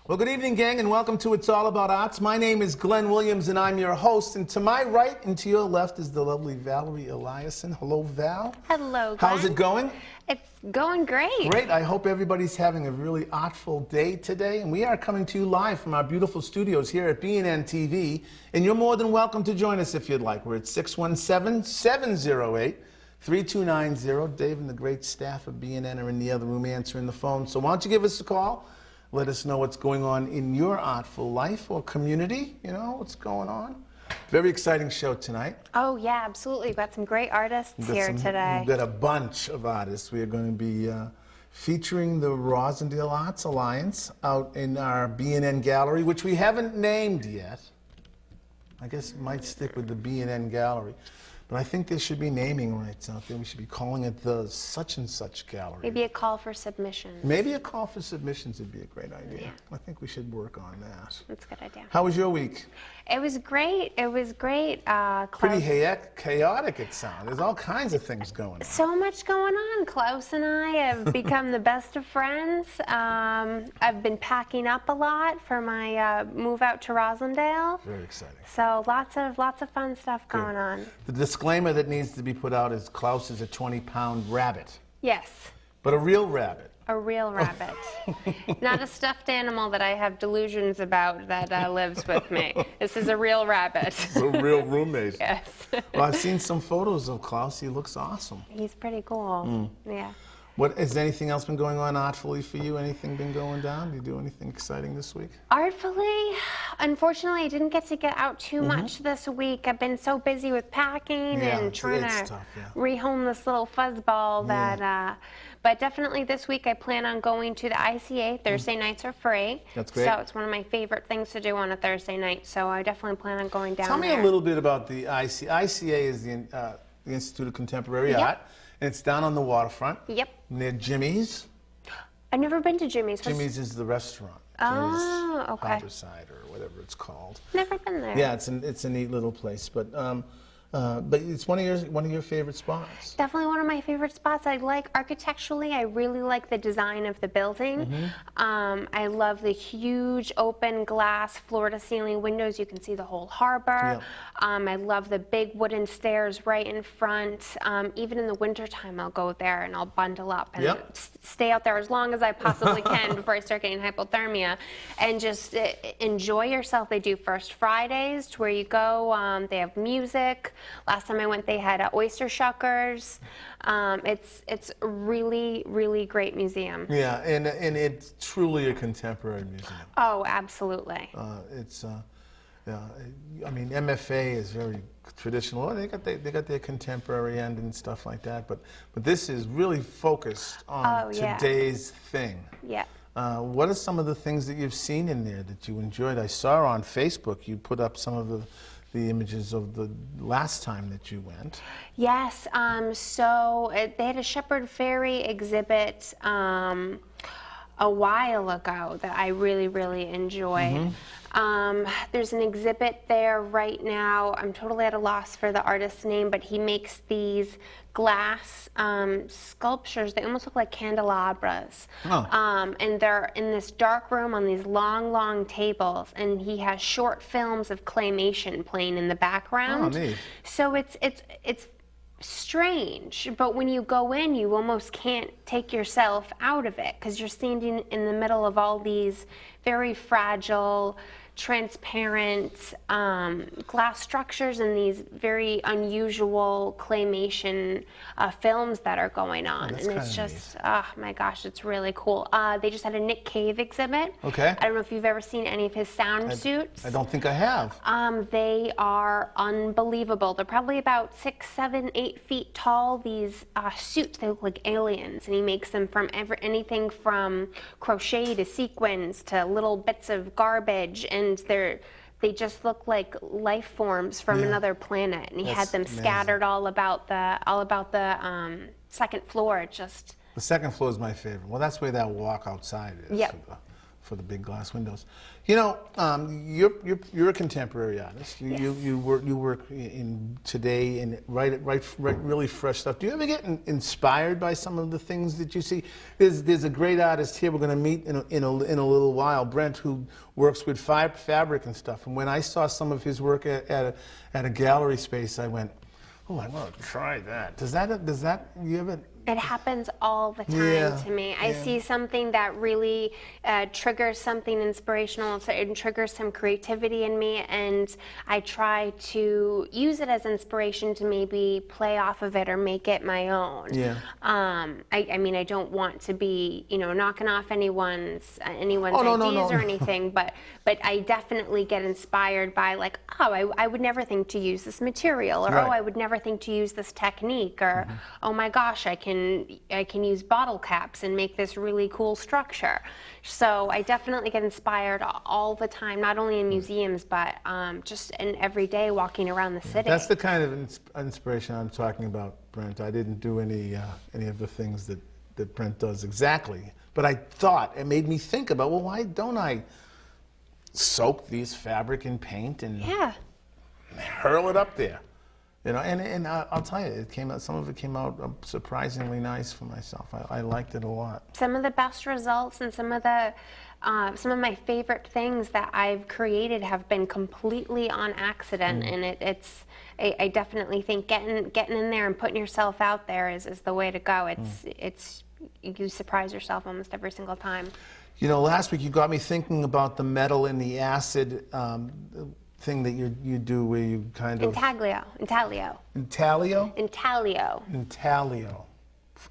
Well, good evening, gang, and welcome to It's All About Arts. My name is Glenn Williams, and I'm your host. And to my right and to your left is the lovely Valerie Eliason. Hello, Val. Hello, Glenn. How's it going? It's going great. Great. I hope everybody's having a really artful day today. And we are coming to you live from our beautiful studios here at B&N TV. And you're more than welcome to join us if you'd like. We're at 617-708-3290. Dave and the great staff of B&N are in the other room answering the phone. So why don't you give us a call? Let us know what's going on in your artful life or community. You know, what's going on. Very exciting show tonight. Oh, yeah, absolutely. We've got some great artists here today. We've got a bunch of artists. We are going to be featuring the Roslindale Arts Alliance out in our B&N Gallery, which we haven't named yet. I guess might stick with the B&N Gallery. But I think there should be naming rights out there. We should be calling it the such and such gallery. Maybe a call for submissions. Maybe a call for submissions would be a great idea. Yeah. I think we should work on that. That's a good idea. How was your week? It was great. It was great. Pretty chaotic, it sounds. There's all kinds of things going on. So much going on. Klaus and I have become the best of friends. I've been packing up a lot for my move out to Roslindale. Very exciting. So lots of fun stuff going on. The disclaimer that needs to be put out is Klaus is a 20-pound rabbit. Yes. But a real rabbit. A real rabbit. Not a stuffed animal that I have delusions about that lives with me. This is a real rabbit. It's a real roommate. Yes. Well, I've seen some photos of Klaus. He looks awesome. He's pretty cool. Yeah. What, has anything else been going on artfully for you? Anything been going down? Did you do anything exciting this week? Artfully, unfortunately, I didn't get to get out too much this week. I've been so busy with packing and trying to rehome this little fuzzball that, but definitely this week I plan on going to the ICA. Thursday nights are free. That's great. So it's one of my favorite things to do on a Thursday night. So I definitely plan on going down there. Tell me a little bit about the ICA. ICA is the Institute of Contemporary Art. And it's down on the waterfront. Yep. Near Jimmy's. I've never been to Jimmy's. Jimmy's is the restaurant. Oh, okay. Harborside or whatever it's called. Never been there. Yeah, it's a neat little place, but it's one of your favorite spots. Definitely one of my favorite spots. I like architecturally. I really like the design of the building. I love the huge open glass floor-to-ceiling windows. You can see the whole harbor. I love the big wooden stairs right in front. Even in the wintertime, I'll go there and I'll bundle up and stay out there as long as I possibly can before I start getting hypothermia, and just enjoy yourself. They do First Fridays, to where you go. They have music. Last time I went, they had oyster shuckers. It's a really, really great museum. Yeah, and it's truly a contemporary museum. Oh, absolutely. Yeah, I mean, MFA is very traditional. They got their contemporary end and stuff like that, but this is really focused on today's thing. Yeah. What are some of the things that you've seen in there that you enjoyed? I saw on Facebook you put up some of the images of the last time that you went. Yes, so they had a Shepherd Ferry exhibit a while ago that I really, really enjoyed. There's an exhibit there right now. I'm totally at a loss for the artist's name, but he makes these glass sculptures. They almost look like candelabras. And they're in this dark room on these long, long tables, and he has short films of claymation playing in the background. Oh, neat. So it's strange, but when you go in, you almost can't take yourself out of it, because you're standing in the middle of all these very fragile, transparent glass structures and these very unusual claymation films that are going on. And it's just, oh my gosh, it's really cool. They just had a Nick Cave exhibit. Okay. I don't know if you've ever seen any of his sound suits. I don't think I have. They are unbelievable. They're probably about 6, 7, 8 feet tall. These suits, they look like aliens, and he makes them from anything from crochet to sequins to little bits of garbage, and they just look like life forms from another planet, and he had them scattered all about the second floor. The second floor is my favorite. Well, that's where that walk outside is. Yep. for the big glass windows. You know, you're a contemporary artist. You work in today and write really fresh stuff. Do you ever get inspired by some of the things that you see? There's a great artist here we're going to meet in a little while, Brent, who works with fabric and stuff. And when I saw some of his work at a gallery space, I went, oh, I want to try that. Does that you ever? It happens all the time to me. I see something that really triggers something inspirational and triggers some creativity in me, and I try to use it as inspiration to maybe play off of it or make it my own. Yeah. I mean, I don't want to be, knocking off anyone's ideas or anything, but I definitely get inspired by like, oh, I would never think to use this material, or oh, I would never think to use this technique, or oh my gosh, I can use bottle caps and make this really cool structure. So I definitely get inspired all the time, not only in museums, but just in every day walking around the city. That's the kind of inspiration I'm talking about, Brent. I didn't do any of the things that Brent does exactly, but I thought, it made me think about, well, why don't I soak these fabric in paint and hurl it up there? And I'll tell you, some of it came out surprisingly nice for myself. I liked it a lot. Some of the best results and some of my favorite things that I've created have been completely on accident, and I definitely think getting in there and putting yourself out there is the way to go. You surprise yourself almost every single time. Last week you got me thinking about the metal and the acid thing that you do, where you kind of intaglio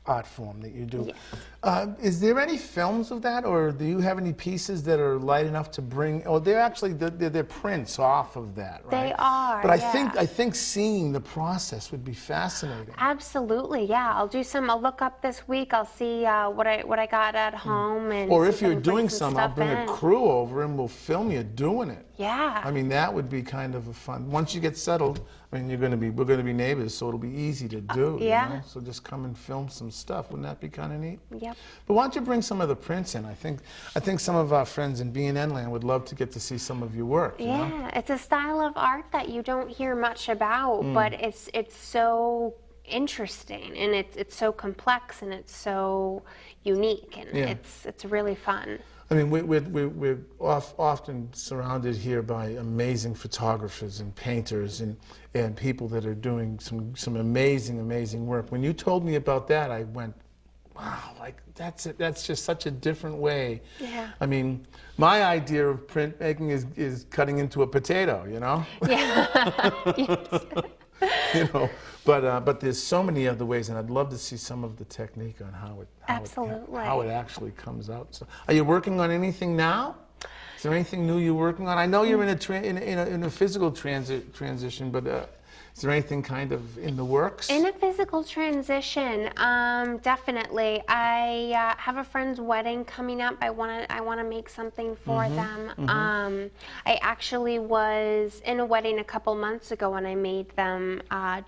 art form that you do. Yes. Is there any films of that, or do you have any pieces that are light enough to bring? Or they're prints off of that, right? They are. But I think seeing the process would be fascinating. Absolutely, yeah. I'll look up this week. I'll see what I got at home, and or if you're doing some, I'll bring a crew over and we'll film you doing it. Yeah. I mean, that would be kind of a fun. Once you get settled, I mean, we're going to be neighbors, so it'll be easy to do. Yeah. So just come and film some stuff. Wouldn't that be kind of neat? Yep. But why don't you bring some of the prints in? I think some of our friends in B&N land would love to get to see some of your work. Yeah, it's a style of art that you don't hear much about, but it's so interesting, and it's so complex, and it's so unique, and it's really fun. I mean, we're often surrounded here by amazing photographers and painters and people that are doing some amazing work. When you told me about that, I went, wow, like that's it. That's just such a different way. Yeah. I mean, my idea of printmaking is cutting into a potato, Yeah. Yes. But there's so many other ways, and I'd love to see some of the technique on how it actually comes out. So, are you working on anything now? Is there anything new you're working on? I know you're in a physical transition, but is there anything kind of in the works? In a physical transition, definitely. I have a friend's wedding coming up. I want to make something for them. I actually was in a wedding a couple months ago, and I made them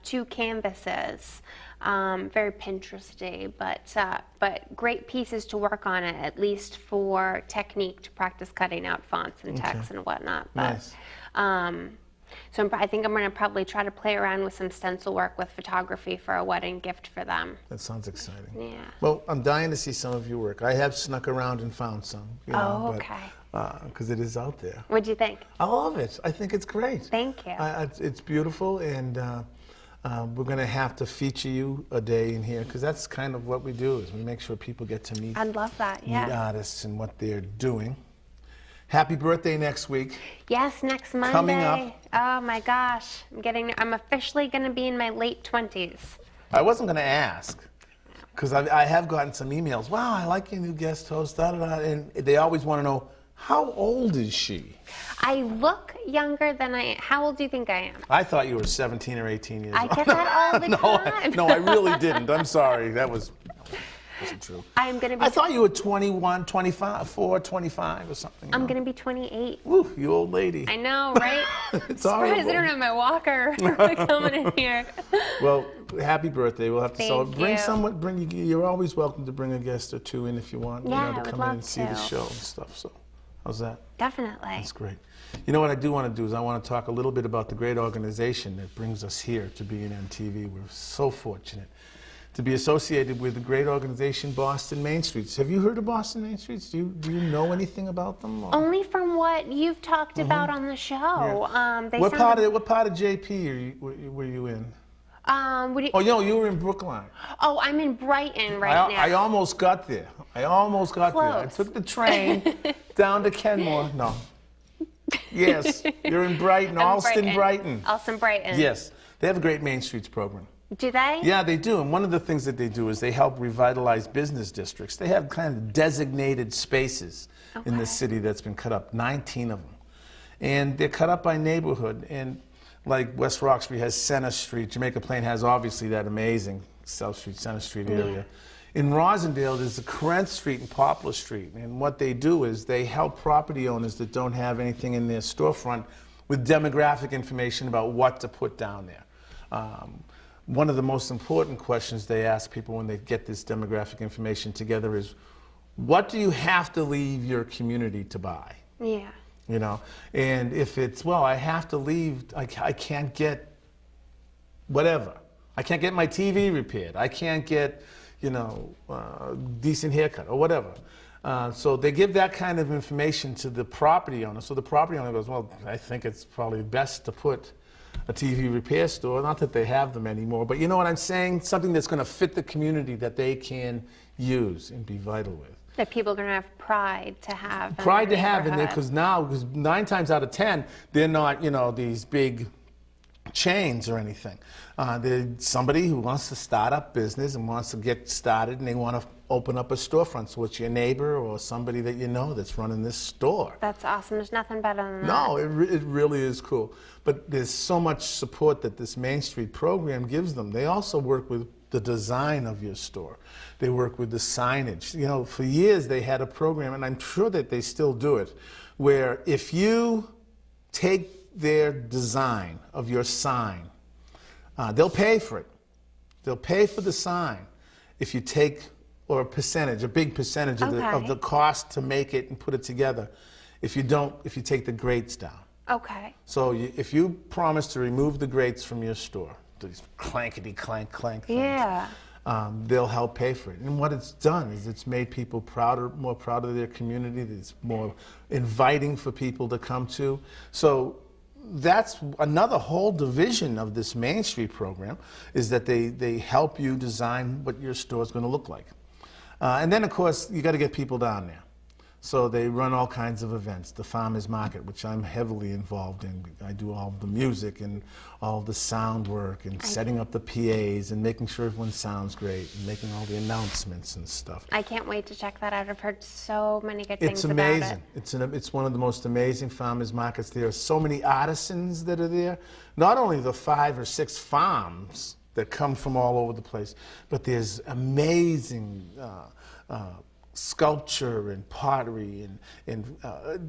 2 canvases. Very Pinteresty, but great pieces to work on it, at least for technique, to practice cutting out fonts and text and whatnot. But, nice. So I think I'm going to probably try to play around with some stencil work with photography for a wedding gift for them. That sounds exciting. Yeah. Well, I'm dying to see some of your work. I have snuck around and found some. Okay. Because it is out there. What do you think? I love it. I think it's great. Thank you. It's beautiful, and we're going to have to feature you a day in here, because that's kind of what we do, is we make sure people get to meet. I'd love that, yeah. Meet artists and what they're doing. Happy birthday next week. Yes, next Monday. Coming up. Oh my gosh, I'm officially going to be in my late 20s. I wasn't going to ask, because I have gotten some emails. Wow, I like your new guest host, and they always want to know, how old is she? I look younger than I am. How old do you think I am? I thought you were 17 or 18 years old. I get that all the time. No, I really didn't. I'm sorry. That wasn't true. I'm going to be... I thought you were 21, 25, 25 or something. I'm going to be 28. Woo, you old lady. I know, right? It's surprised horrible. I don't have my walker coming in here. Well, happy birthday. We'll have to celebrate. Thank you. You're always welcome to bring a guest or two in if you want. Yeah, to I would come in love and see the to. show and stuff. So How's that? Definitely. That's great. You know what I do want to do is I want to talk a little bit about the great organization that brings us here to B&N TV. We're so fortunate to be associated with the great organization Boston Main Streets. Have you heard of Boston Main Streets? Do you know anything about them? Or? Only from what you've talked about on the show. Yeah. What part of JP were you in? Oh, you were in Brookline. Oh, I'm in Brighton right now. I almost got there. Close. I took the train down to Kenmore. No. Yes, you're in Brighton, Alston, Brighton. Alston, Brighton. Yes, they have a great Main Streets program. Do they? Yeah, they do. And one of the things that they do is they help revitalize business districts. They have kind of designated spaces in the city that's been cut up, 19 of them. And they're cut up by neighborhood. And like West Roxbury has Center Street, Jamaica Plain has obviously that amazing South Street, Center Street area. In Roslindale, there's the Corinth Street and Poplar Street. And what they do is they help property owners that don't have anything in their storefront with demographic information about what to put down there. One of the most important questions they ask people when they get this demographic information together is, what do you have to leave your community to buy? Yeah. You know, and if it's, well, I have to leave, I can't get whatever. I can't get my TV repaired. I can't get, you know, decent haircut or whatever. So they give that kind of information to the property owner. So the property owner goes, well, I think it's probably best to put a TV repair store. Not that they have them anymore, but you know what I'm saying? Something that's going to fit the community that they can use and be vital with. That people are going to have pride to have. Pride to have in there, because 9 times out of 10, they're not, you know, these big chains or anything. They're somebody who wants to start up business and wants to get started, and they want to open up a storefront. So it's your neighbor or somebody that you know that's running this store. That's awesome. There's nothing better than that. No, it really is cool. But there's so much support that this Main Street program gives them. They also work with the design of your store. They work with the signage. You know, for years they had a program, and I'm sure that they still do it, where if you take their design of your sign, they'll pay for it. They'll pay for the sign if you take, or a percentage, a big percentage of the cost to make it and put it together. If you take the grates down. Okay. So if you promise to remove the grates from your store, these clankety clank things, Yeah. they'll help pay for it. And what it's done is it's made people more proud of their community. It's more inviting for people to come to. So that's another whole division of this Main Street program, is that they help you design what your store is going to look like. And then, of course, you got to get people down there. So they run all kinds of events. The farmers market, which I'm heavily involved in. I do all the music and all the sound work and setting up the PAs and making sure everyone sounds great and making all the announcements and stuff. I can't wait to check that out. I've heard so many good things It's about amazing. it. It's one of the most amazing farmers markets. There are so many artisans that are there. Not only the 5 or 6 farms that come from all over the place, but there's amazing sculpture and pottery and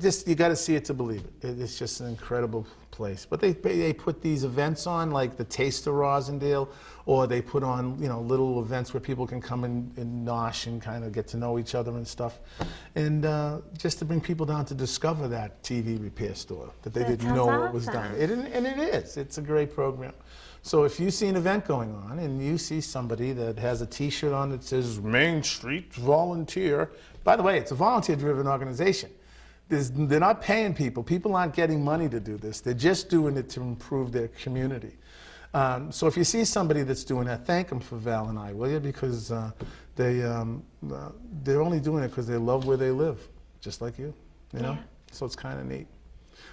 just, you got to see it to believe it. It's just an incredible place. But they put these events on, like the Taste of Roslindale, or they put on, you know, little events where people can come and nosh and kind of get to know each other and stuff, and just to bring people down to discover that TV repair store that they didn't know what was done. And it is. It's a great program. So if you see an event going on and you see somebody that has a T-shirt on that says Main Street Volunteer, by the way, it's a volunteer-driven organization. They're not paying people. People aren't getting money to do this. They're just doing it to improve their community. So if you see somebody that's doing that, thank them for Val and I, will you? Because they're only doing it because they love where they live, just like you know? So it's kind of neat.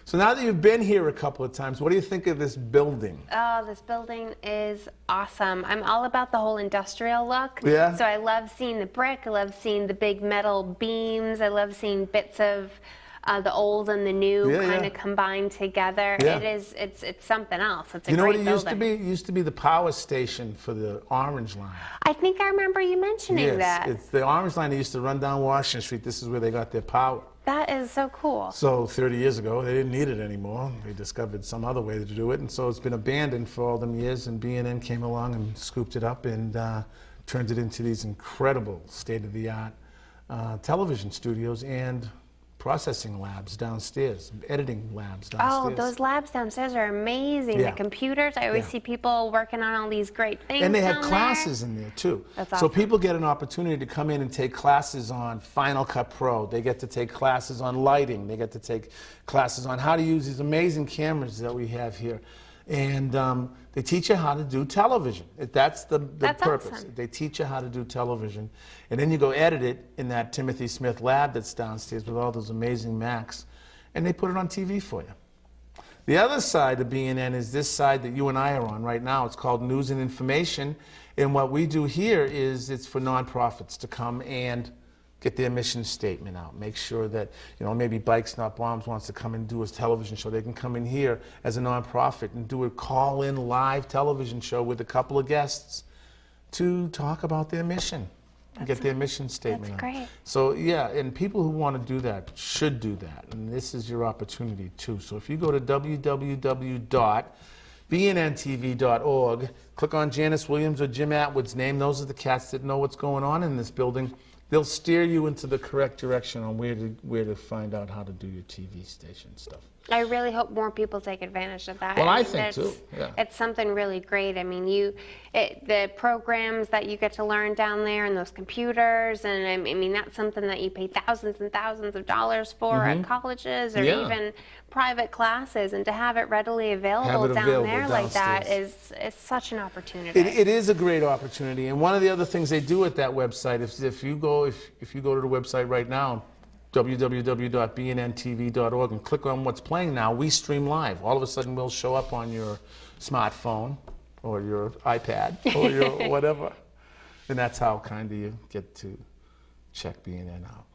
So now that you've been here a couple of times, what do you think of this building? Oh, this building is awesome. I'm all about the whole industrial look. Yeah. So I love seeing the brick. I love seeing the big metal beams. I love seeing bits of the old and the new kind of combined together. Yeah. It's something else. It's a you know great what it used to be? It used to be the power station for the Orange Line. I think I remember you mentioning that. Yes, it's the Orange Line that used to run down Washington Street. This is where they got their power. That is so cool. So 30 years ago, they didn't need it anymore. They discovered some other way to do it, and so it's been abandoned for all them years, and B&N came along and scooped it up and turned it into these incredible state-of-the-art television studios and processing labs downstairs, editing labs Oh, downstairs. those labs downstairs are amazing. Yeah. The computers, I always Yeah. see people working on all these great things. And they had down there. classes in there too. That's So awesome. people get an opportunity to come in and take classes on Final Cut Pro. They get to take classes on lighting. They get to take classes on how to use these amazing cameras that we have here. And they teach you how to do television. That's the That's purpose. awesome. They teach you how to do television. And then you go edit it in that Timothy Smith lab that's downstairs with all those amazing Macs. And they put it on TV for you. The other side of BNN is this side that you and I are on right now. It's called News and Information. And what we do here is it's for nonprofits to come and get their mission statement out. Make sure that, maybe Bikes Not Bombs wants to come and do a television show. They can come in here as a nonprofit and do a call-in live television show with a couple of guests to talk about their mission and get their mission statement out. That's great. So yeah, and people who want to do that should do that. And this is your opportunity too. So if you go to www.bnntv.org, click on Janice Williams or Jim Atwood's name. Those are the cats that know what's going on in this building. They'll steer you into the correct direction on where to find out how to do your TV station stuff. I really hope more people take advantage of that. Well, I mean, think it's- too, yeah. It's something really great. I mean, the programs that you get to learn down there and those computers, and I mean, that's something that you pay thousands and thousands of dollars for at colleges or Mm-hmm. Yeah. even private classes, and to have it readily available Have it down available there like that downstairs. is such an opportunity. It is a great opportunity, and one of the other things they do at that website is if you go to the website right now, www.bnntv.org, and click on what's playing now, we stream live. All of a sudden, we'll show up on your smartphone or your iPad or your whatever, and that's how kind of you get to check BNN out.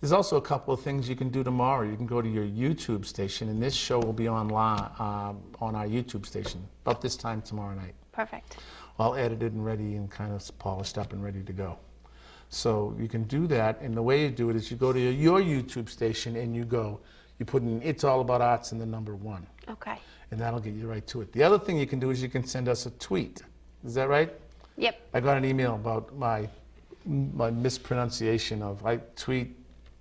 There's also a couple of things you can do tomorrow. You can go to your YouTube station, and this show will be online on our YouTube station about this time tomorrow night, Perfect. all edited and ready and kind of polished up and ready to go. So you can do that, and the way you do it is you go to your YouTube station and you put in It's All About Arts and the number 1, Okay. and that'll get you right to it. The other thing you can do is you can send us a tweet. Is that right? Yep. I got an email about my mispronunciation of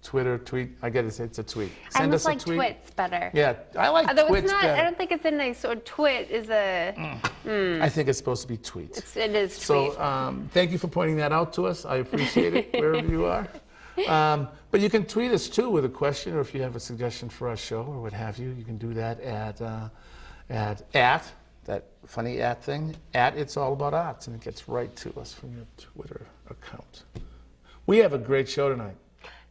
Twitter, I get it, it's a tweet. I Send almost us a like tweet. twits better. Yeah, I like Although twits it's not, better. I don't think it's a nice word. Twit is a, I think it's supposed to be tweet. it is So tweet. thank you for pointing that out to us. I appreciate it wherever you are. But you can tweet us too with a question, or if you have a suggestion for our show or what have you, you can do that at that funny thing, at It's All About Arts, and it gets right to us from your Twitter account. We have a great show tonight.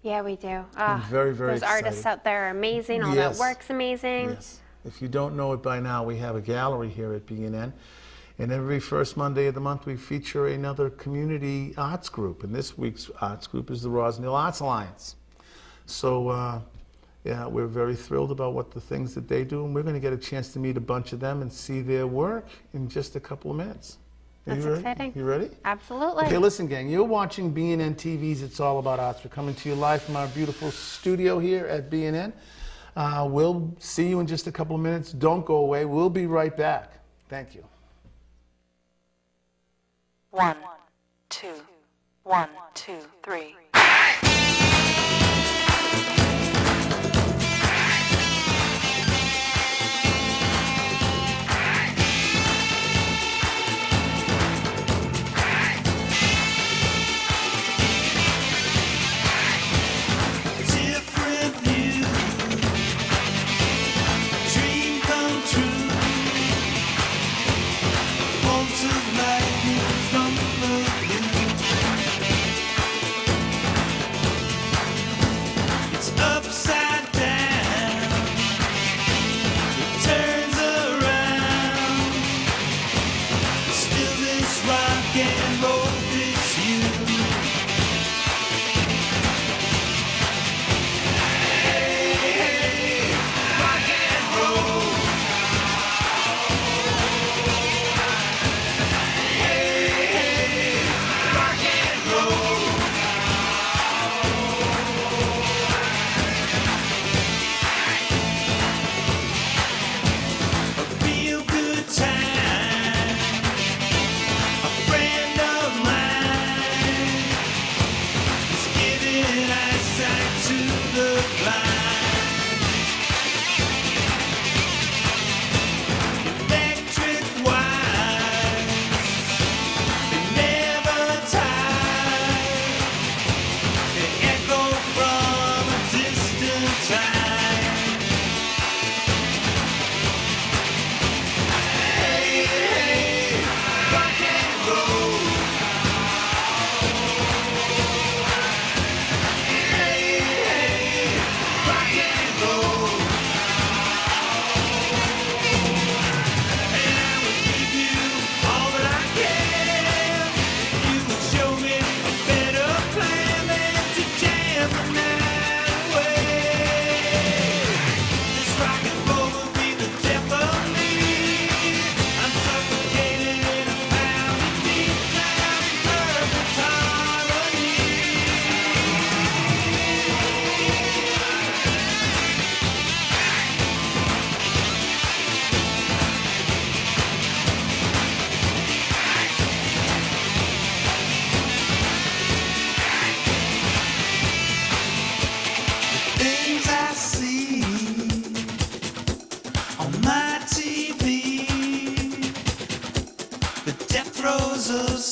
Yeah, we do. I'm very, very Those excited. artists out there are amazing. All Yes. that work's amazing. Yes. If you don't know it by now, we have a gallery here at BNN. And every first Monday of the month, we feature another community arts group. And this week's arts group is the Roslindale Arts Alliance. So, yeah, we're very thrilled about what the things that they do. And we're going to get a chance to meet a bunch of them and see their work in just a couple of minutes. Are That's you ready? exciting. You ready? Absolutely. Okay, listen, gang, you're watching BNN TV's It's All About Arts. We're coming to you live from our beautiful studio here at BNN. We'll see you in just a couple of minutes. Don't go away. We'll be right back. Thank you. 1, 2, 1, 2, 3. Different view, dream come true. Bolts of lightning from the blue.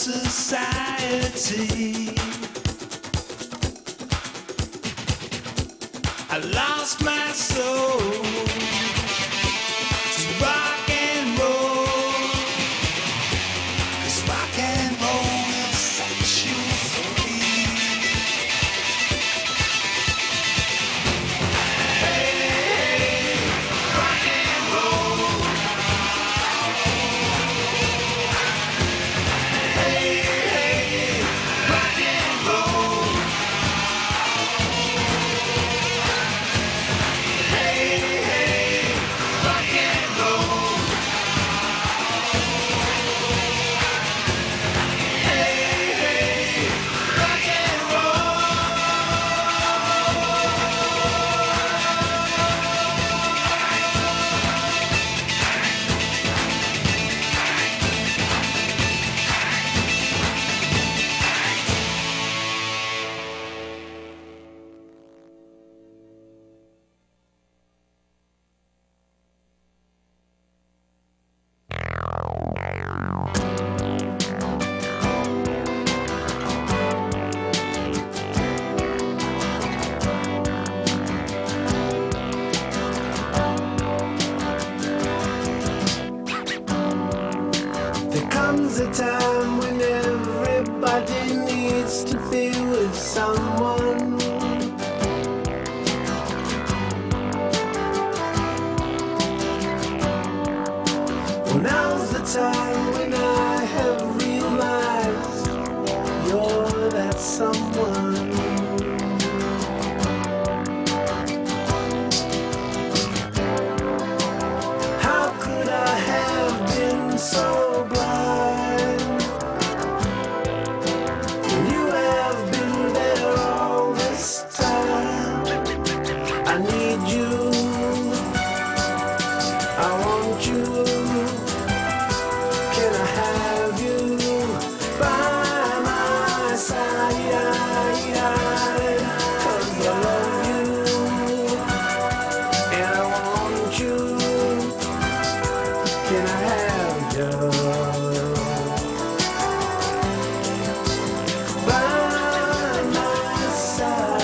society. I lost my soul to rock and roll. 'Cause rock and roll will set you free. Hey, rock and roll. Hey, rock and roll. Rock and roll. Rock and There comes a time when everybody needs to be with someone. Well, now's the time when I have realized you're that someone. How could I have been so blind when you have been there all this time? I need you, I want you. Can I have you by my side? 'Cause I love you and I want you. Can I have you by my side?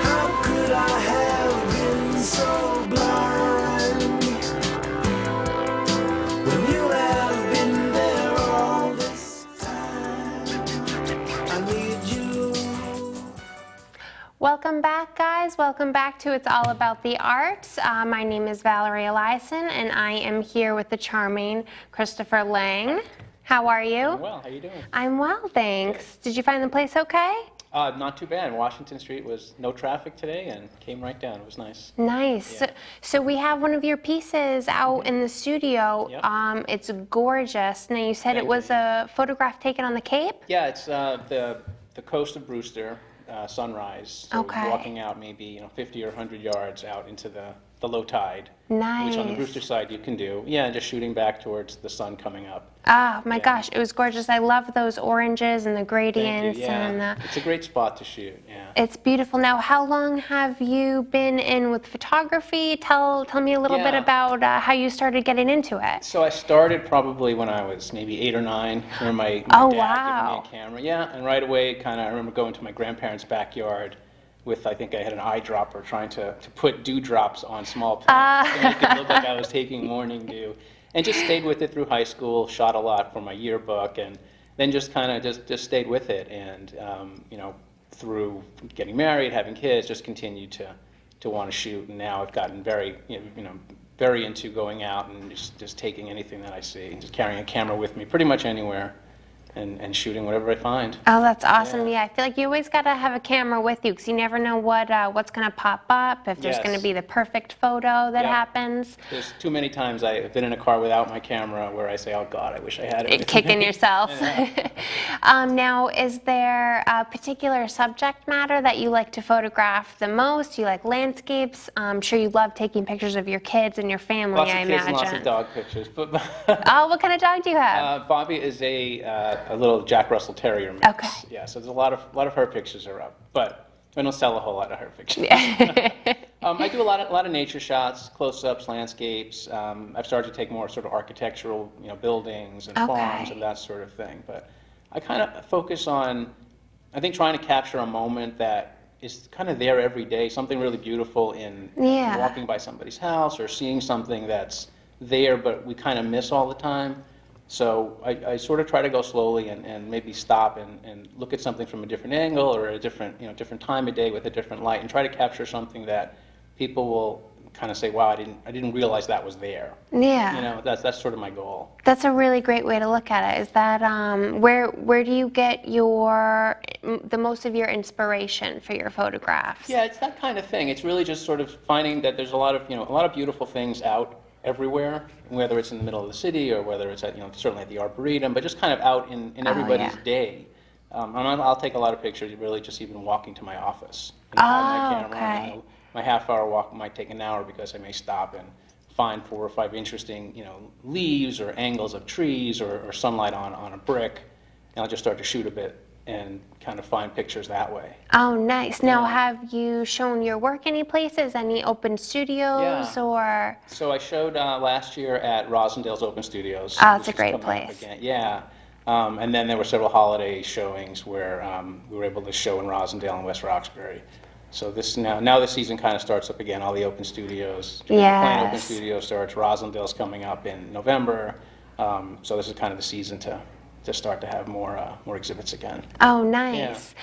How could I have been so blind when you have been there all this time? I need you. Welcome back, guys. Welcome back to It's All About the Art. My name is Valerie Eliason, and I am here with the charming Christopher Lang. How are you? Well, how you doing? I'm well, thanks. Did you find the place okay? Not too bad. Washington Street was no traffic today and came right down. It was nice. Nice. Yeah. So we have one of your pieces out in the studio. Yep. It's gorgeous. Now, you said it Thank was you. a photograph taken on the Cape? Yeah, it's the coast of Brewster, sunrise. So Okay. walking out maybe 50 or 100 yards out into the low tide. Nice. Which on the Brewster side you can do. Yeah, and just shooting back towards the sun coming up. Oh my Yeah. gosh, it was gorgeous. I love those oranges and the Thank gradients you. Yeah, and it's a great spot to shoot. Yeah. it's beautiful. Now, how long have you been in with photography? Tell me a little bit Yeah. about how you started getting into it. So I started probably when I was maybe 8 or 9, when my Oh, dad wow. gave me a camera. Yeah, and right away, I remember going to my grandparents' backyard with, I think I had an eyedropper trying to put dewdrops on small plants to make it look like I was taking morning dew. And just stayed with it through high school, shot a lot for my yearbook, and then just just stayed with it. And, through getting married, having kids, just continued to want to shoot. And now I've gotten very, very into going out and just taking anything that I see, just carrying a camera with me pretty much anywhere. and shooting whatever I find. Oh, that's awesome. Yeah, I feel like you always got to have a camera with you because you never know what's going to pop up, if there's going Yes. to be the perfect photo that Yep. happens. There's too many times I've been in a car without my camera where I say, oh God, I wish I had it. Kicking yourself. Now, is there a particular subject matter that you like to photograph the most? You like landscapes? I'm sure you love taking pictures of your kids and your family, Lots of I kids imagine. and lots of dog pictures. But Oh, what kind of dog do you have? Bobby is a little Jack Russell Terrier mix. Okay. Yeah, so there's a lot of her pictures are up, but I don't sell a whole lot of her pictures. I do a lot of nature shots, close-ups, landscapes. I've started to take more sort of architectural, buildings and farms Okay. and that sort of thing. But I kind of focus on, I think, trying to capture a moment that is kind of there every day, something really beautiful in Yeah. walking by somebody's house or seeing something that's there but we kind of miss all the time. So I sort of try to go slowly and maybe stop and look at something from a different angle or a different time of day with a different light and try to capture something that people will kind of say, wow, I didn't realize that was there. Yeah. That's sort of my goal. That's a really great way to look at it. Is that where do you get the most of your inspiration for your photographs? Yeah, it's that kind of thing. It's really just sort of finding that there's a lot of beautiful things out everywhere, whether it's in the middle of the city or whether it's at, certainly at the Arboretum, but just kind of out in everybody's yeah. day. And I'll take a lot of pictures, really just even walking to my office. And have my camera. Okay. My half-hour walk might take an hour because I may stop and find 4 or 5 interesting, leaves or angles of trees or sunlight on a brick, and I'll just start to shoot a bit and kind of find pictures that way. Oh, nice. Now, have you shown your work any places? Any open studios Yeah. or? So I showed last year at Roslindale's Open Studios. Oh, it's which a great is coming up place. again. Yeah. And then there were several holiday showings where we were able to show in Roslindale and West Roxbury. So now the season kind of starts up again, all the open studios. Plain Open Yes. Studio starts. Roslindale's coming up in November. So this is kind of the season to start to have more exhibits again. Oh, nice.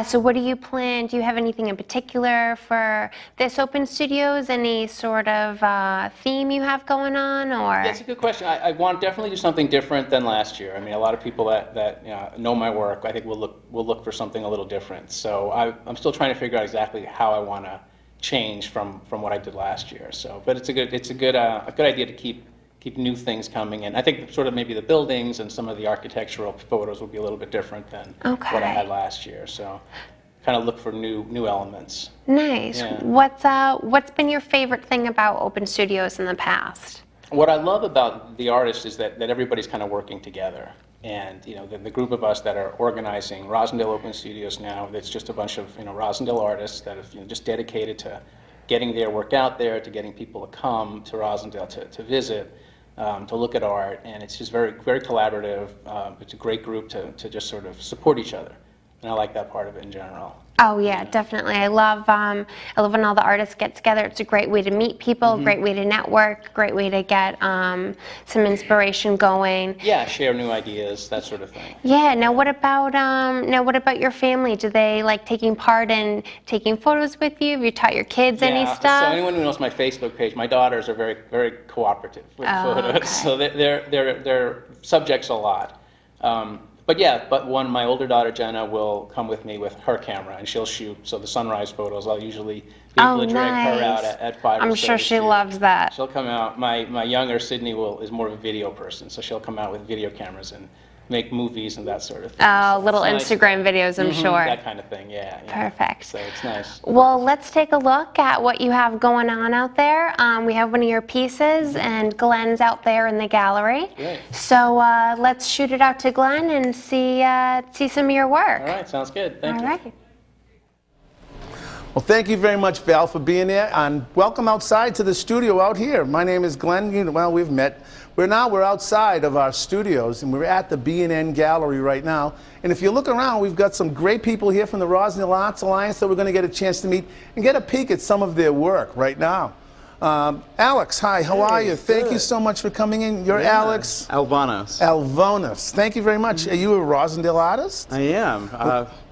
So what do you plan? Do you have anything in particular for this open studios? Any sort of theme you have going on, or? Yeah, it's a good question. I want to definitely do something different than last year. I mean, a lot of people that know my work, I think will look for something a little different. So I'm still trying to figure out exactly how I want to change from what I did last year. So, but it's a good idea to keep new things coming in. I think sort of maybe the buildings and some of the architectural photos will be a little bit different than what I had last year. So, kind of look for new elements. Nice. Yeah. What's been your favorite thing about open studios in the past? What I love about the artists is that everybody's kind of working together. And the group of us that are organizing Roslindale Open Studios now, it's just a bunch of Roslindale artists that have just dedicated to getting their work out there, to getting people to come to Roslindale to visit, to look at art, and it's just very, very collaborative. It's a great group to just sort of support each other, and I like that part of it in general. Oh yeah, definitely. I love when all the artists get together. It's a great way to meet people, great way to network, great way to get some inspiration going. Yeah, share new ideas, that sort of thing. Yeah. Now what about your family? Do they like taking part in taking photos with you? Have you taught your kids any stuff? So anyone who knows my Facebook page, my daughters are very, very cooperative with photos. Okay. So they're subjects a lot. But my older daughter Jenna will come with me with her camera and she'll shoot. So the sunrise photos, I'll usually be able to drag her out at 5 or 7. I'm sure she loves that. She'll come out. My younger Sydney is more of a video person, so she'll come out with video cameras and make movies and that sort of thing. Oh, So little it's nice. Instagram videos, I'm sure. That kind of thing, yeah. Perfect. So it's nice. Well, let's take a look at what you have going on out there. We have one of your pieces, and Glenn's out there in the gallery. Great. So let's shoot it out to Glenn and see some of your work. All right, sounds good. Thank you. All right. Well, thank you very much, Val, for being there, and welcome outside to the studio out here. My name is Glenn. Well, we've met. We're outside of our studios, and we're at the B&N Gallery right now. And if you look around, we've got some great people here from the Roslindale Arts Alliance that we're going to get a chance to meet and get a peek at some of their work right now. Alex, hi, how are you? Thank you good. so much for coming in. You're Alex Alvanos. Alvonas. Thank you very much. Are you a Roslindale artist? I am.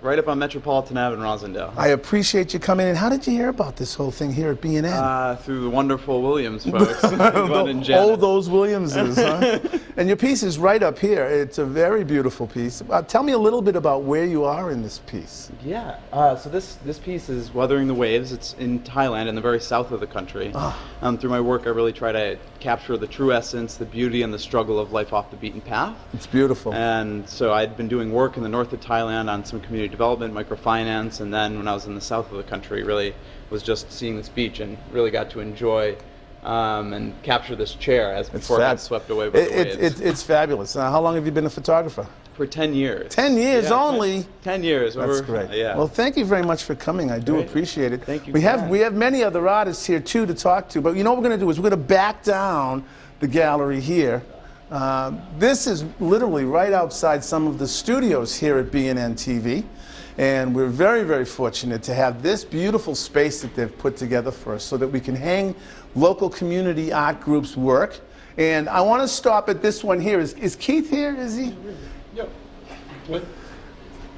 Right up on Metropolitan Ave in Roslindale. I appreciate you coming in. How did you hear about this whole thing here at B&N? Through the wonderful Williams folks. Glenn and Janet. Oh, those Williamses, huh? And your piece is right up here. It's a very beautiful piece. Tell me a little bit about where you are in this piece. Yeah. So this piece is Weathering the Waves. It's in Thailand, in the very south of the country. Through my work, I really try to capture the true essence, the beauty, and the struggle of life off the beaten path. It's beautiful. And so I'd been doing work in the north of Thailand on some community development, microfinance, and then when I was in the south of the country, really was just seeing this beach and really got to enjoy and capture this chair as before it got swept away by the waves. It's fabulous. How long have you been a photographer? For 10 years. 10 years Yeah, only? 10 years. That's great. Yeah. Well, thank you very much for coming. I do Great. appreciate it. Thank you We for have that. many other artists here too to talk to, but you know what we're going to do is we're going to back down the gallery here. This is literally right outside some of the studios here at B&N TV, and we're very, very fortunate to have this beautiful space that they've put together for us so that we can hang local community art groups' work. And I want to stop at this one here. Is Keith here? Is he?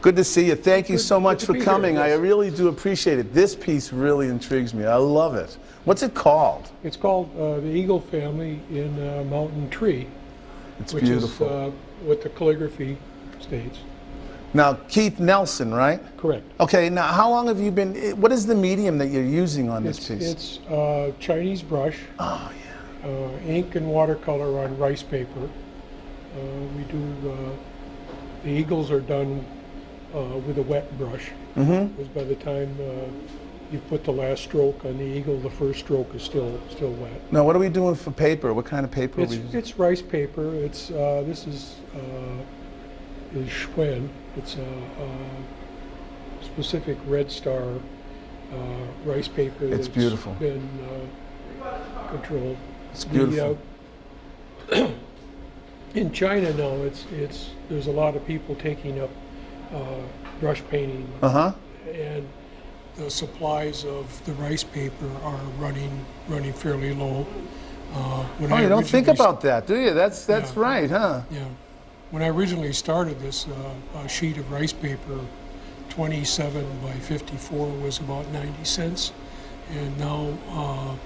Good to see you. Thank you so much for coming. I really do appreciate it. This piece really intrigues me. I love it. What's it called? It's called the Eagle Family in Mountain Tree, It's which beautiful. is what the calligraphy states. Now, Keith Nelson, right? Correct. Okay, now how long have you been, what is the medium that you're using on this piece? It's Chinese brush, Oh, yeah. ink and watercolor on rice paper. We do, the eagles are done with a wet brush. Because by the time you put the last stroke on the eagle, the first stroke is still wet. Now, what are we doing for paper? What kind of paper are we using? It's rice paper. It's this is Schwen. It's a specific Red Star rice paper. It's that's beautiful. Been controlled. It's beautiful. In China now, there's a lot of people taking up brush painting, and the supplies of the rice paper are running fairly low. Oh, you don't think about that, do you? That's Yeah. right, huh? Yeah. When I originally started this, a sheet of rice paper, 27 by 54, was about 90 cents. And now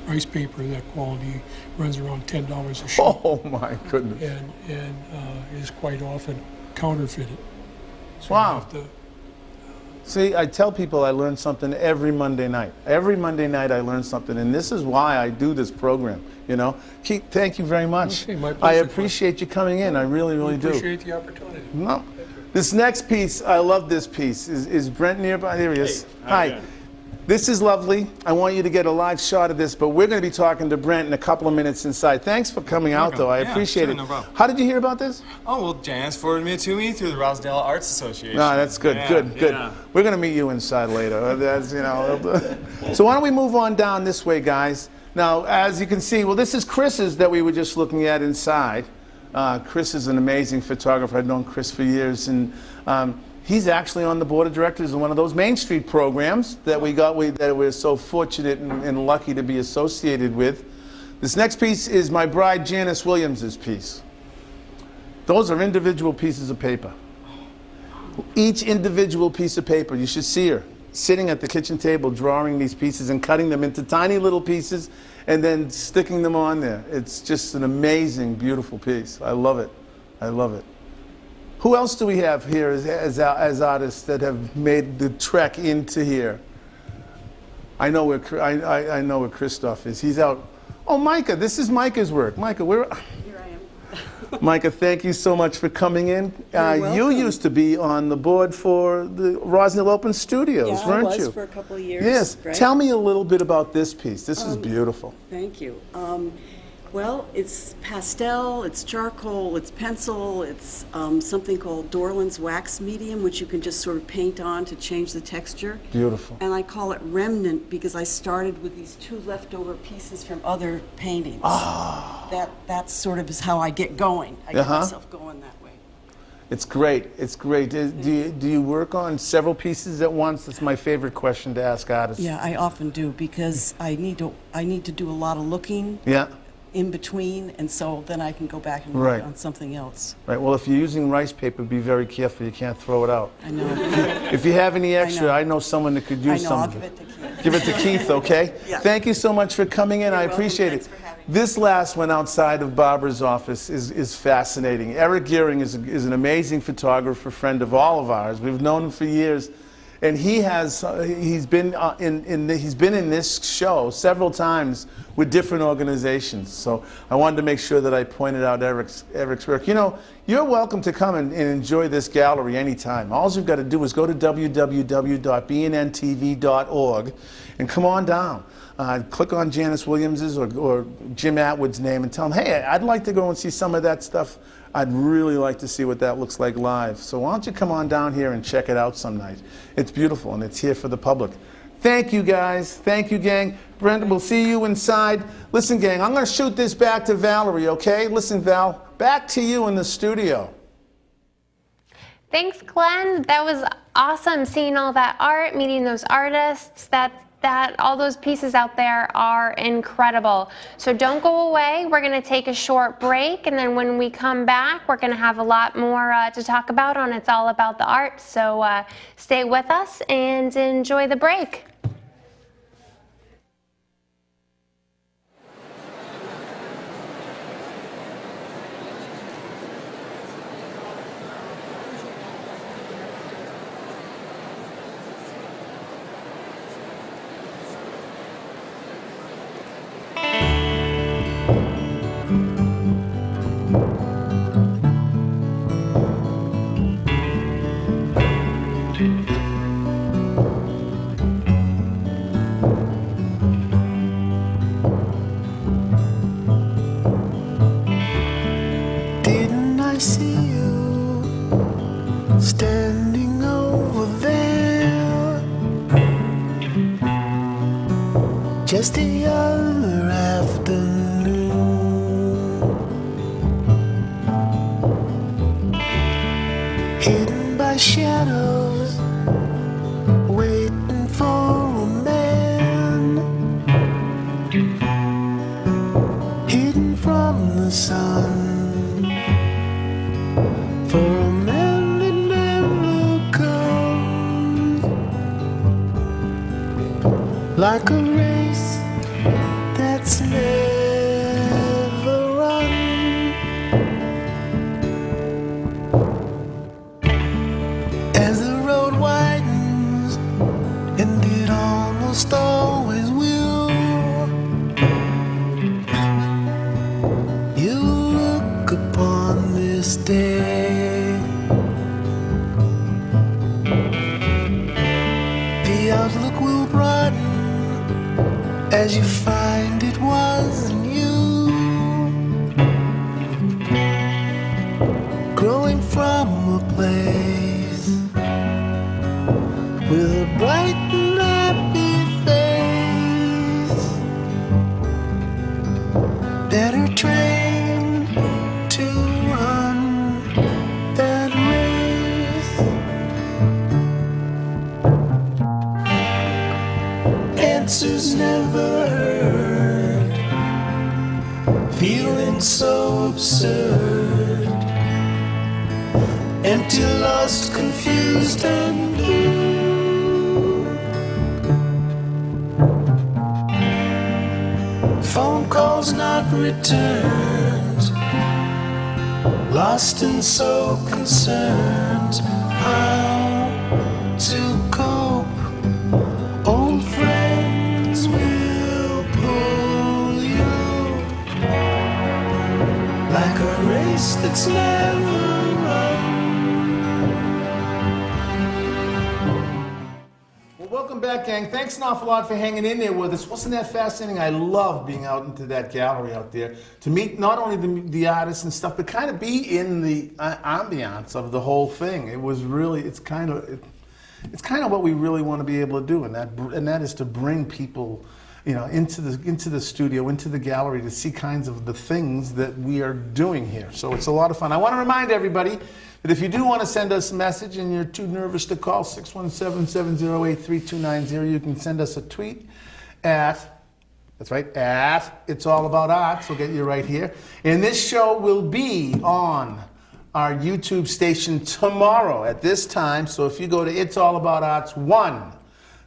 rice paper, that quality, runs around $10 a sheet. Oh, my goodness. And is quite often counterfeited. So Wow. you have to, See, I tell people I learn something every Monday night. Every Monday night I learn something, and this is why I do this program, you know? Keith, thank you very much. Okay, my I pleasure. appreciate you coming in. I really, really do. appreciate the opportunity. No. This next piece, I love this piece. Is Brent nearby? There he is. Hi. This is lovely. I want you to get a live shot of this, but we're going to be talking to Brent in a couple of minutes inside. Thanks for coming out, though. I Yeah, appreciate sure, it. no problem. How did you hear about this? Oh, well, Janice forwarded me to me through the Roslindale Arts Association. No, that's good, Yeah, good, good. yeah. We're going to meet you inside later. That's, you know. So why don't we move on down this way, guys? Now, as you can see, well, this is Chris's that we were just looking at inside. Chris is an amazing photographer. I've known Chris for years, and he's actually on the board of directors of one of those Main Street programs that that we're so fortunate and lucky to be associated with. This next piece is my bride Janice Williams's piece. Those are individual pieces of paper. Each individual piece of paper, you should see her sitting at the kitchen table drawing these pieces and cutting them into tiny little pieces and then sticking them on there. It's just an amazing, beautiful piece. I love it. I love it. Who else do we have here as artists that have made the trek into here? I know where I know where Christoph is. He's out. Oh, Micah, this is Micah's work. Micah, where? Here I am. Micah, thank you so much for coming in. You're You welcome. used to be on the board for the Roslindale Open Studios, Yeah, weren't I was you? for a couple of years. Yes. Right? Tell me a little bit about this piece. This is beautiful. Thank you. Well, it's pastel, it's charcoal, it's pencil, it's something called Dorland's wax medium, which you can just sort of paint on to change the texture. Beautiful. And I call it remnant because I started with these two leftover pieces from other paintings. That's sort of is how I get going. I get myself going that way. It's great. It's great. Do you work on several pieces at once? That's my favorite question to ask artists. Yeah, I often do because I need to do a lot of looking Yeah. in between, and so then I can go back and Right. work on something else. Right. Well, if you're using rice paper, be very careful. You can't throw it out. I know. If you have any extra, know. I know someone that could I use know. some I'll of give it. it to Keith. Give it to Keith, okay? Yeah. Thank you so much for coming in. I welcome. appreciate Thanks it. for having me. This last one outside of Barbara's office is fascinating. Eric Gearing is an amazing photographer, friend of all of ours. We've known him for years, and he's been in this show several times with different organizations. So I wanted to make sure that I pointed out Eric's work. You know, you're welcome to come and enjoy this gallery anytime. All you've got to do is go to www.bnntv.org and come on down. Click on Janice Williams's or Jim Atwood's name and tell them, hey, I'd like to go and see some of that stuff. I'd really like to see what that looks like live. So why don't you come on down here and check it out some night. It's beautiful and it's here for the public. Thank you, guys. Thank you, gang. Brent, we'll see you inside. Listen, gang, I'm going to shoot this back to Valerie, okay? Listen, Val, back to you in the studio. Thanks, Glenn. That was awesome seeing all that art, meeting those artists. All those pieces out there are incredible. So don't go away. We're going to take a short break, and then when we come back, we're going to have a lot more to talk about on It's All About the Art. So stay with us and enjoy the break. Didn't I see you standing over there just the other afternoon? Hidden by shadows, waiting for a man, hidden from the sun. For a man that never comes, like a race that's never run. As the road widens, and it almost always will, you look upon this day. The outlook will broaden as you find it wasn't you, growing from a place with a bright and happy face, better trained to run that race. Answers never heard, feeling so absurd, empty, lost, confused, and blue. Phone calls not returned, lost and so concerned. How to cope? Old friends will pull you like a race that's never run. Well, welcome back, gang. Thanks an awful lot for hanging in there with us. Wasn't that fascinating? I love being out into that gallery out there to meet not only the artists and stuff, but kind of be in the ambiance of the whole thing. It was really, it's kind of what we really want to be able to do, and that is to bring people into the studio, into the gallery to see kinds of the things that we are doing here. So it's a lot of fun. I want to remind everybody that if you do want to send us a message and you're too nervous to call 617-708-3290, you can send us a tweet at It's All About Arts. We'll get you right here. And this show will be on our YouTube station tomorrow at this time. So if you go to It's All About Arts 1,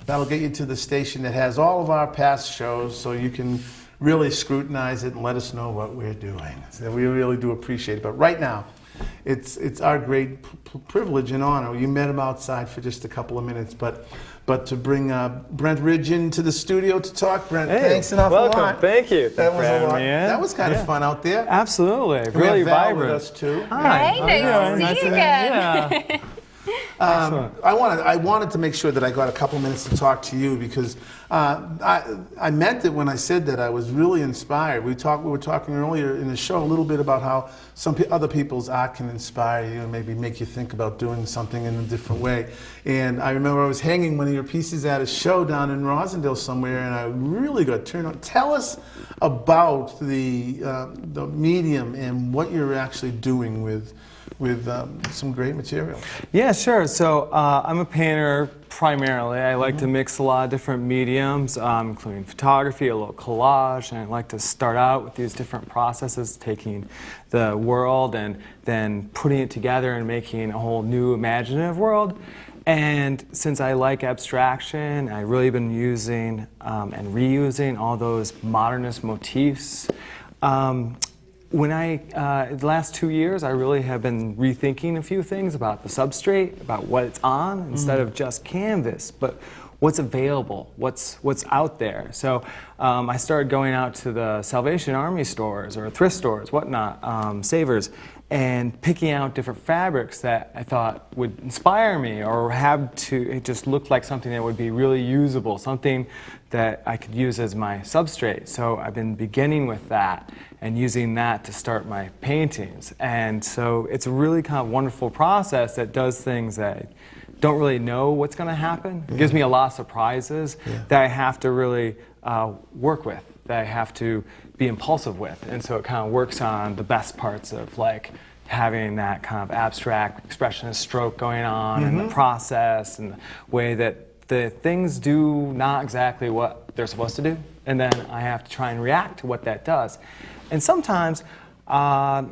that'll get you to the station that has all of our past shows, so you can really scrutinize it and let us know what we're doing. So we really do appreciate it. But right now, it's our great privilege and honor. You met him outside for just a couple of minutes, but to bring Brent Ridge into the studio to talk. Brent, thanks an awful lot. Welcome. Thank you. That was a lot. Me in. That was kind of fun out there. Absolutely. And Really we have Val vibrant. with us too. Hi. Hey, nice to see you again. Yeah. I wanted to make sure that I got a couple minutes to talk to you because I meant it when I said that. I was really inspired. We were talking earlier in the show a little bit about how some other people's art can inspire you and maybe make you think about doing something in a different way. And I remember I was hanging one of your pieces at a show down in Roslindale somewhere, and I really got turned on. Tell us about the medium and what you're actually doing with some great material. Yeah, sure. So I'm a painter primarily. I like to mix a lot of different mediums, including photography, a little collage, and I like to start out with these different processes, taking the world and then putting it together and making a whole new imaginative world. And since I like abstraction, I've really been using and reusing all those modernist motifs. The last 2 years, I really have been rethinking a few things about the substrate, about what it's on, instead of just canvas, but what's available, what's out there. So I started going out to the Salvation Army stores or thrift stores, whatnot, Savers, and picking out different fabrics that I thought would inspire me or it just looked like something that would be really usable, something that I could use as my substrate. So I've been beginning with that and using that to start my paintings. And so it's a really kind of wonderful process that does things that I don't really know what's going to happen. It gives me a lot of surprises that I have to really work with, that I have to be impulsive with. And so it kind of works on the best parts of like having that kind of abstract expressionist stroke going on in the process and the way that the things do not exactly what they're supposed to do. And then I have to try and react to what that does. And sometimes I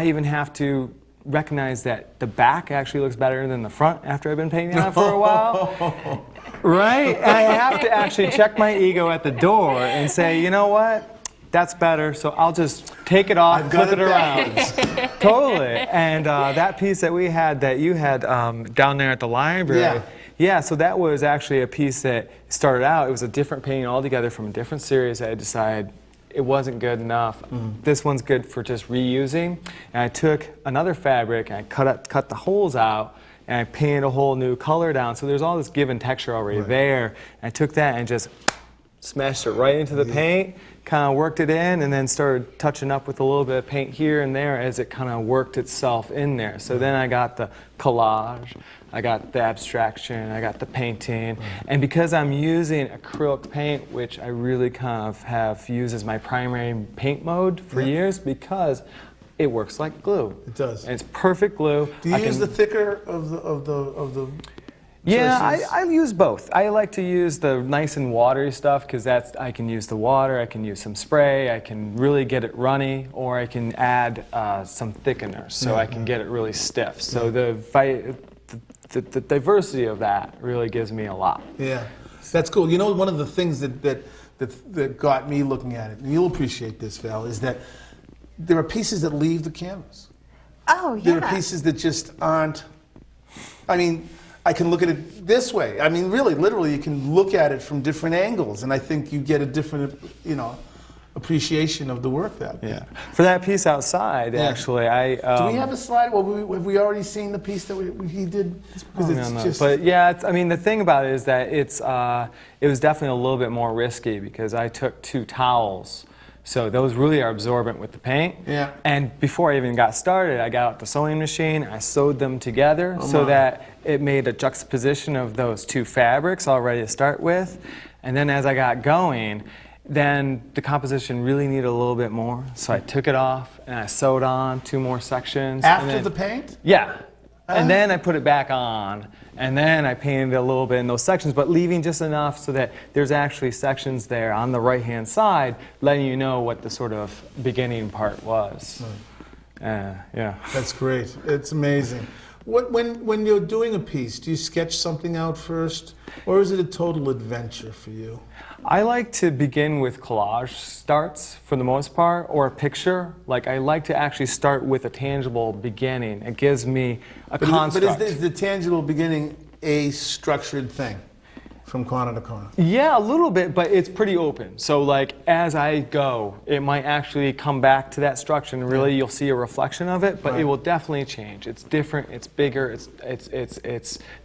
even have to recognize that the back actually looks better than the front after I've been painting on it for a while. Right? And I have to actually check my ego at the door and say, you know what? That's better, so I'll just take it off, flip it around. Totally. And that piece that you had down there at the library, yeah, so that was actually a piece that started out, it was a different painting altogether from a different series. I decided it wasn't good enough. This one's good for just reusing. And I took another fabric and I cut the holes out and I painted a whole new color down. So there's all this given texture already there. And I took that and just smashed it right into the paint, kind of worked it in, and then started touching up with a little bit of paint here and there as it kind of worked itself in there. So then I got the collage, I got the abstraction, I got the painting, and because I'm using acrylic paint, which I really kind of have used as my primary paint mode for years, because it works like glue. It does. And it's perfect glue. Do you use the thicker of the Yeah, I use both. I like to use the nice and watery stuff because I can use the water, I can use some spray, I can really get it runny, or I can add some thickeners so I can get it really stiff. So the diversity of that really gives me a lot. Yeah, that's cool. You know, one of the things that got me looking at it, and you'll appreciate this, Val, is that there are pieces that leave the canvas. Oh, yeah. There are pieces that just aren't, I mean, I can look at it this way. I mean, really, literally, you can look at it from different angles, and I think you get a different, appreciation of the work that way. Yeah. For that piece outside, actually, do we have a slide? Well, have we already seen the piece that he did? Because it's just. But yeah, I mean, the thing about it is that it was definitely a little bit more risky because I took 2 towels. So those really are absorbent with the paint. Yeah. And before I even got started, I got out the sewing machine, I sewed them together that it made a juxtaposition of those 2 fabrics already to start with. And then as I got going, then the composition really needed a little bit more. So I took it off and I sewed on 2 more sections. After and then, the paint? Yeah. And then I put it back on, and then I painted a little bit in those sections, but leaving just enough so that there's actually sections there on the right-hand side letting you know what the sort of beginning part was. Yeah. That's great. It's amazing. When you're doing a piece, do you sketch something out first, or is it a total adventure for you? I like to begin with collage starts for the most part, or a picture. Like, I like to actually start with a tangible beginning. It gives me a construct. But is the tangible beginning a structured thing from corner to corner? Yeah, a little bit, but it's pretty open. So like as I go, it might actually come back to that structure, and really you'll see a reflection of it, but it will definitely change. It's different, it's bigger, it's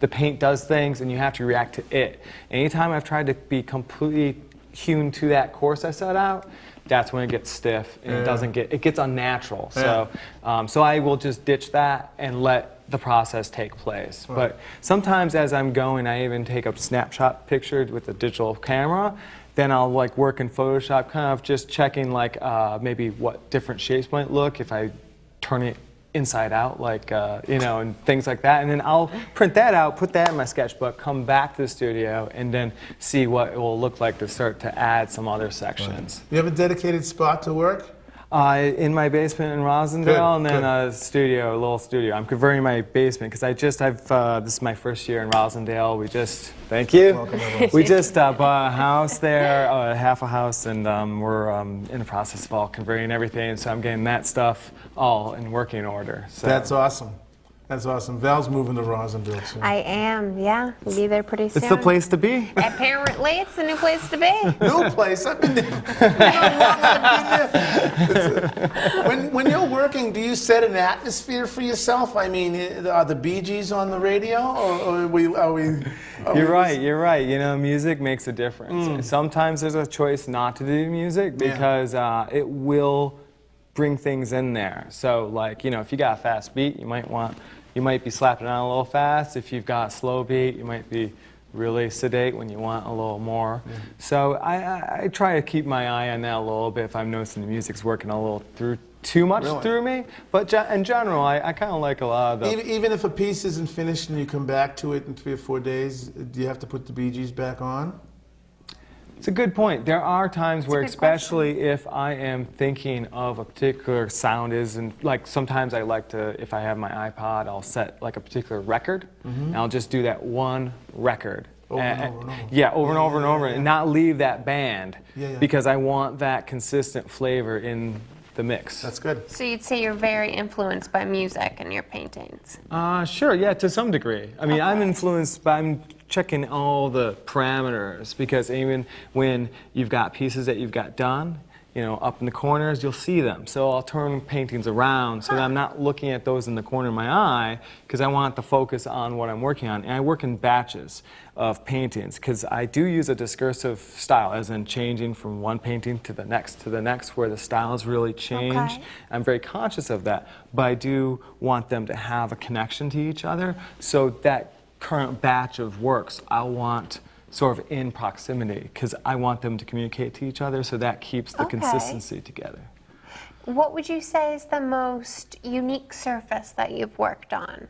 the paint does things and you have to react to it. Anytime I've tried to be completely hewn to that course I set out, that's when it gets stiff and it gets unnatural. So so I will just ditch that and let the process take place. Right. But sometimes as I'm going, I even take a snapshot picture with a digital camera. Then I'll like work in Photoshop, kind of just checking like maybe what different shapes might look if I turn it inside out, like you know, and things like that. And then I'll print that out, put that in my sketchbook, come back to the studio, and then see what it will look like to start to add some other sections. You have a dedicated spot to work? In my basement in Roslindale, and then a little studio. I'm converting my basement because this is my first year in Roslindale. Thank you. Welcome, everyone. We just bought a house there, half a house, and we're in the process of all converting everything. So I'm getting that stuff all in working order. So. That's awesome. That's awesome. Val's moving to Roslindale soon. I am, yeah. We'll be there pretty soon. It's the place to be. Apparently, it's the new place to be. New place. I've been there. When you're working, do you set an atmosphere for yourself? I mean, are the Bee Gees on the radio, or are we? You're right. You know, music makes a difference. Sometimes there's a choice not to do music because it will bring things in there. So, like, you know, if you got a fast beat, you might be slapping on a little fast. If you've got a slow beat, you might be really sedate when you want a little more. So I try to keep my eye on that a little bit if I'm noticing the music's working a little too much through me. But in general, I kind of like a lot of the... Even if a piece isn't finished and you come back to it in 3 or 4 days, do you have to put the Bee Gees back on? It's a good point. There are times where, especially if I am thinking of a particular sound like sometimes I like to, if I have my iPod, I'll set like a particular record, and I'll just do that one record. Over and over. Yeah, over and over and over, and not leave that band because I want that consistent flavor in the mix. That's good. So you'd say you're very influenced by music in your paintings? Sure, yeah, to some degree. I mean, I'm influenced by, I'm checking all the parameters because even when you've got pieces that you've got done, you know, up in the corners, you'll see them. So I'll turn paintings around so that I'm not looking at those in the corner of my eye because I want to focus on what I'm working on. And I work in batches of paintings because I do use a discursive style, as in changing from one painting to the next, where the styles really change. Okay. I'm very conscious of that, but I do want them to have a connection to each other. So that current batch of works, I want sort of in proximity because I want them to communicate to each other, so that keeps the consistency together. What would you say is the most unique surface that you've worked on?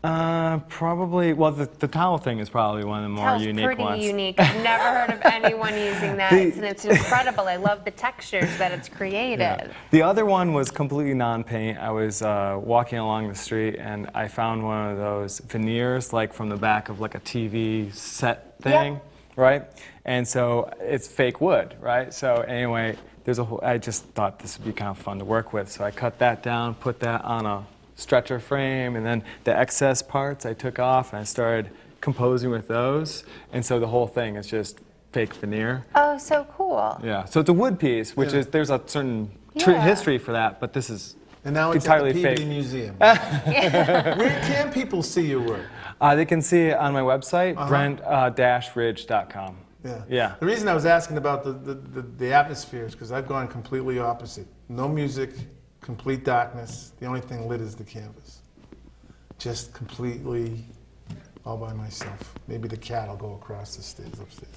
Probably, well, the towel thing is probably one of the more unique ones. Pretty unique. I've never heard of anyone using that, and it's incredible. I love the textures that it's created. Yeah. The other one was completely non-paint. I was walking along the street, and I found one of those veneers, like from the back of like a TV set thing, right? And so it's fake wood, right? So anyway, I just thought this would be kind of fun to work with, so I cut that down, put that on a stretcher frame, and then the excess parts I took off and I started composing with those, and so the whole thing is just fake veneer. Oh, so cool. Yeah, so it's a wood piece, which is, there's a certain history for that, but this is And now it's entirely at the Peabody fake. Museum. Where can people see your work? They can see it on my website, brent-ridge.com. Yeah. The reason I was asking about the atmosphere is because I've gone completely opposite. No music, complete darkness. The only thing lit is the canvas. Just completely all by myself. Maybe the cat will go across the stairs upstairs.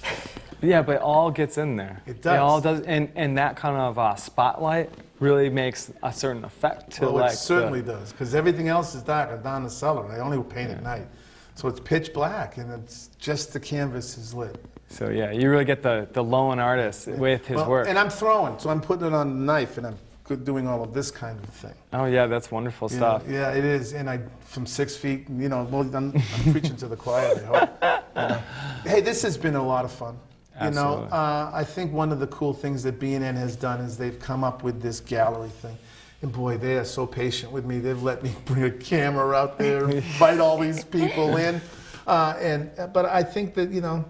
Yeah, but it all gets in there. It does. It all does, and that kind of spotlight really makes a certain effect to Well, like. it certainly does, because everything else is dark. I'm down in the cellar. I only paint at night. So it's pitch black, and it's just the canvas is lit. So yeah, you really get the lone artist with his work. And I'm throwing, so I'm putting it on a knife, and I'm doing all of this kind of thing. Oh yeah, that's wonderful stuff. Yeah, it is. And from 6 feet, well, I'm preaching to the choir, I hope. Hey, this has been a lot of fun. Absolutely. I think one of the cool things that B&N has done is they've come up with this gallery thing. And boy, they are so patient with me. They've let me bring a camera out there, invite all these people in. But I think that,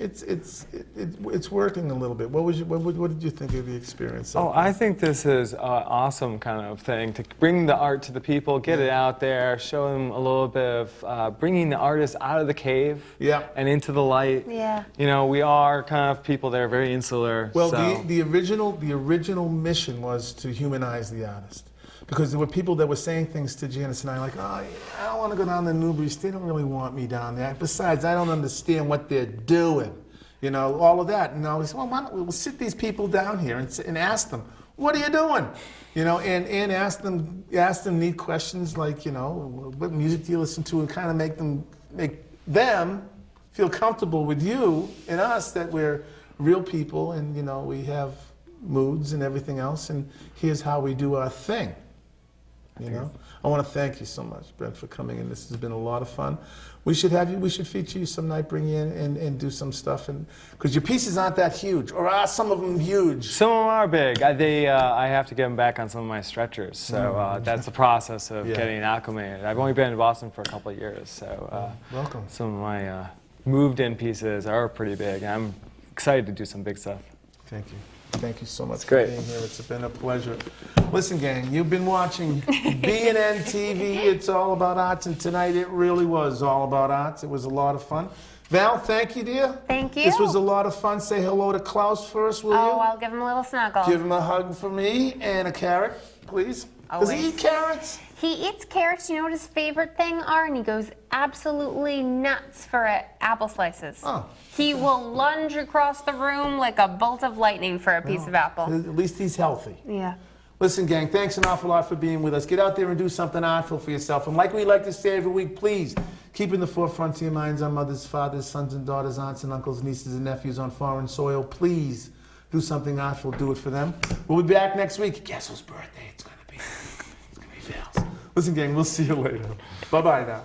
it's working a little bit. What did you think of the experience? Oh, I think this is an awesome kind of thing to bring the art to the people, get it out there, show them a little bit of bringing the artist out of the cave and into the light. Yeah. We are kind of people that are very insular. Well, so. the original mission was to humanize the artist. Because there were people that were saying things to Janice and I like, I don't want to go down to Newbury. They don't really want me down there. Besides, I don't understand what they're doing. All of that. And I was, well, why don't we'll sit these people down here and ask them, what are you doing? And ask them neat questions like, what music do you listen to, and kind of make them feel comfortable with you and us, that we're real people and, we have moods and everything else, and here's how we do our thing. I want to thank you so much, Brent, for coming in. This has been a lot of fun. We should feature you some night, bring you in and do some stuff, and because your pieces aren't that huge, or are some of them huge? Some of them are big. I have to get them back on some of my stretchers, so that's the process of getting acclimated. I've only been in Boston for a couple of years, so welcome. Some of my moved-in pieces are pretty big. I'm excited to do some big stuff. Thank you. Thank you so much for great. being here. It's been a pleasure. Listen, gang, you've been watching B&N TV. It's all about arts, and tonight it really was all about arts. It was a lot of fun. Val, thank you, dear. Thank you. This was a lot of fun. Say hello to Klaus first, will you? Oh, I'll give him a little snuggle. Give him a hug for me and a carrot, please. Does he eat carrots? He eats carrots. You know what his favorite thing are? And he goes absolutely nuts for apple slices. Oh. He will lunge across the room like a bolt of lightning for a piece of apple. At least he's healthy. Yeah. Listen, gang, thanks an awful lot for being with us. Get out there and do something artful for yourself. And like we like to say every week, please keep in the forefront of your minds our mothers, fathers, sons and daughters, aunts and uncles, nieces and nephews on foreign soil. Please do something artful. Do it for them. We'll be back next week. Guess whose birthday it's going to be? It's going to be Val's. Listen, gang, we'll see you later. Bye-bye now.